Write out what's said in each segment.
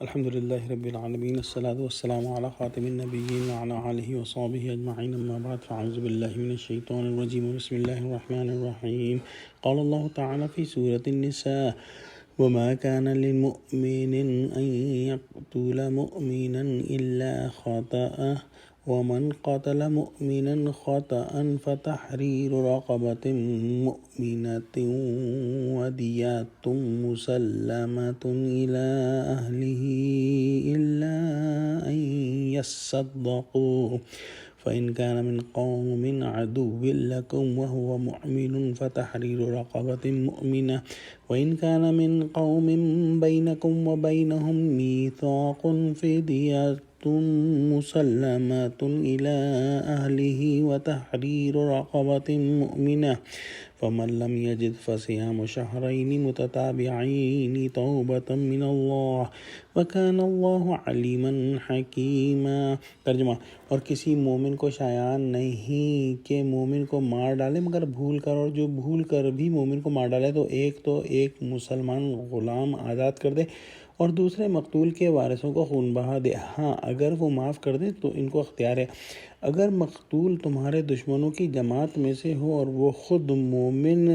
الحمد لله رب العالمين الصلاة والسلام على خاتم النبيين وعلى آله وصحبه أجمعين أما بعد فأعوذ بالله من الشيطان الرجيم بسم الله الرحمن الرحيم قال الله تعالى في سورة النساء وما كان للمؤمن أن يقتل مؤمنا إلا خطأ ومن قتل مؤمنا خطأ فتحرير رقبة مؤمنة ودية مسلمة إلى أهله إلا أن يصدقوا فإن كان من قوم عدو لكم وهو مؤمن فتحرير رقبة مؤمنة وإن كان من قوم بينكم وبينهم ميثاق فدية مسلمة إلى أهله وتحرير رقبة مؤمنة فمن لم يجد فصيام شهرين متتابعين توبة من الله وكان الله عليما حكيما۔ ترجمہ: اور کسی مومن کو شایان نہیں کہ مومن کو مار ڈالے مگر بھول کر، اور جو بھول کر بھی مومن کو مار ڈالے تو ایک مسلمان غلام آزاد کر دے اور دوسرے مقتول کے وارثوں کو خون بہا دے۔ ہاں، اگر وہ معاف کر دیں تو ان کو اختیار ہے۔ اگر مقتول تمہارے دشمنوں کی جماعت میں سے ہو اور وہ خود مومن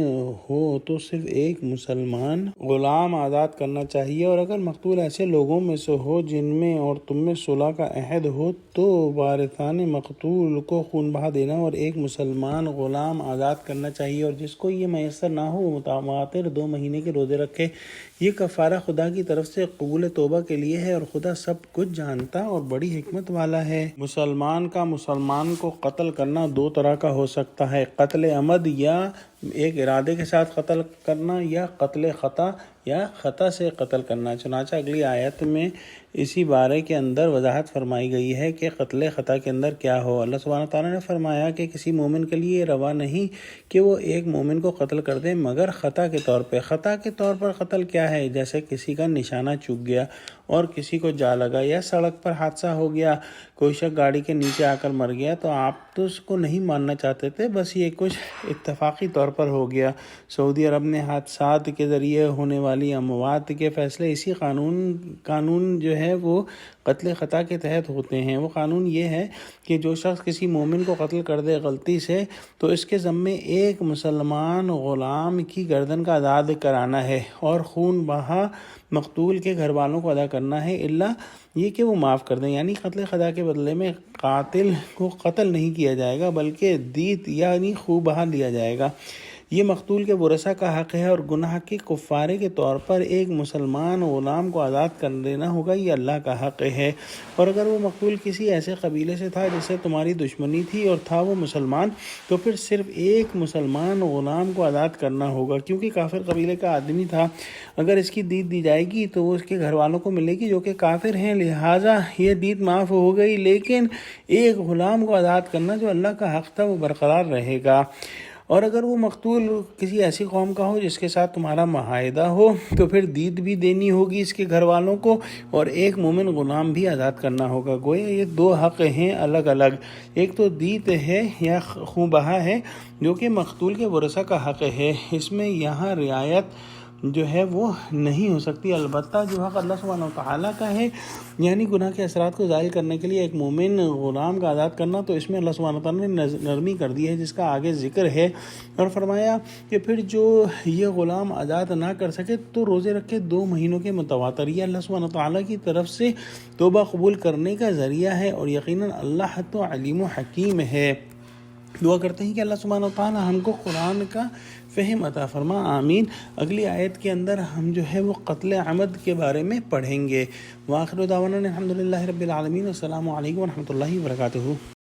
ہو تو صرف ایک مسلمان غلام آزاد کرنا چاہیے، اور اگر مقتول ایسے لوگوں میں سے ہو جن میں اور تم میں صلح کا عہد ہو تو وارثان مقتول کو خون بہا دینا اور ایک مسلمان غلام آزاد کرنا چاہیے، اور جس کو یہ میسر نہ ہو وہ متواتر 2 مہینے کے روزے رکھے۔ یہ کفارہ خدا کی طرف سے قبول توبہ کے لیے ہے، اور خدا سب کچھ جانتا اور بڑی حکمت والا ہے۔ مسلمان کا مسلمان کو قتل کرنا 2 طرح کا ہو سکتا ہے: قتل عمد یا ایک ارادے کے ساتھ قتل کرنا، یا قتل خطا یا خطا سے قتل کرنا۔ چنانچہ اگلی آیت میں اسی بارے کے اندر وضاحت فرمائی گئی ہے کہ قتل خطا کے اندر کیا ہو۔ اللہ سبحانہ تعالیٰ نے فرمایا کہ کسی مومن کے لیے روا نہیں کہ وہ ایک مومن کو قتل کر دے مگر خطا کے طور پہ۔ خطا کے طور پر قتل کیا ہے؟ جیسے کسی کا نشانہ چک گیا اور کسی کو جا لگا، یا سڑک پر حادثہ ہو گیا، کوئی شخص گاڑی کے نیچے آ کر مر گیا تو آپ تو اس کو نہیں ماننا چاہتے تھے، بس یہ کچھ اتفاقی طور پر ہو گیا۔ سعودی عرب نے حادثات کے ذریعے ہونے والی اموات کے فیصلے اسی قانون جو ہے وہ قتل خطا کے تحت ہوتے ہیں۔ وہ قانون یہ ہے کہ جو شخص کسی مومن کو قتل کر دے غلطی سے تو اس کے ذمے ایک مسلمان غلام کی گردن کا آزاد کرانا ہے اور خون بہا مقتول کے گھر والوں کو ادا کرنا ہے، الا یہ کہ وہ معاف کر دیں۔ یعنی قتل خطا کے بدلے میں قاتل کو قتل نہیں کیا جائے گا بلکہ دیت یعنی خون بہا لیا جائے گا۔ یہ مقتول کے ورثاء کا حق ہے، اور گناہ کے کفارے کے طور پر ایک مسلمان غلام کو آزاد کر دینا ہوگا، یہ اللہ کا حق ہے۔ اور اگر وہ مقتول کسی ایسے قبیلے سے تھا جس سے تمہاری دشمنی تھی اور تھا وہ مسلمان، تو پھر صرف ایک مسلمان غلام کو آزاد کرنا ہوگا، کیونکہ کافر قبیلے کا آدمی تھا۔ اگر اس کی دیت دی جائے گی تو وہ اس کے گھر والوں کو ملے گی جو کہ کافر ہیں، لہٰذا یہ دیت معاف ہو گئی، لیکن ایک غلام کو آزاد کرنا جو اللہ کا حق تھا وہ برقرار رہے گا۔ اور اگر وہ مقتول کسی ایسی قوم کا ہو جس کے ساتھ تمہارا معاہدہ ہو تو پھر دیت بھی دینی ہوگی اس کے گھر والوں کو، اور ایک مومن غلام بھی آزاد کرنا ہوگا۔ گویا یہ 2 حق ہیں الگ الگ، ایک تو دیت ہے یا خون بہا ہے جو کہ مقتول کے ورثاء کا حق ہے، اس میں یہاں رعایت جو ہے وہ نہیں ہو سکتی۔ البتہ جو حق اللہ سبحانہ وتعالیٰ کا ہے یعنی گناہ کے اثرات کو ظاہر کرنے کے لیے ایک مومن غلام کا آزاد کرنا، تو اس میں اللہ سبحانہ وتعالیٰ نے نرمی کر دی ہے جس کا آگے ذکر ہے، اور فرمایا کہ پھر جو یہ غلام آزاد نہ کر سکے تو روزے رکھے 2 مہینوں کے متواتر۔ یہ اللہ سبحانہ وتعالیٰ کی طرف سے توبہ قبول کرنے کا ذریعہ ہے، اور یقیناً اللہ تو علیم و حکیم ہے۔ دعا کرتے ہیں کہ اللہ سبحانہ وتعالیٰ ہم کو قرآن کا فہم عطا فرما، آمین۔ اگلی آیت کے اندر ہم جو ہے وہ قتل عمد کے بارے میں پڑھیں گے۔ وآخر دعوانا الحمدللہ رب العالمین، السلام علیکم ورحمۃ اللہ وبرکاتہ۔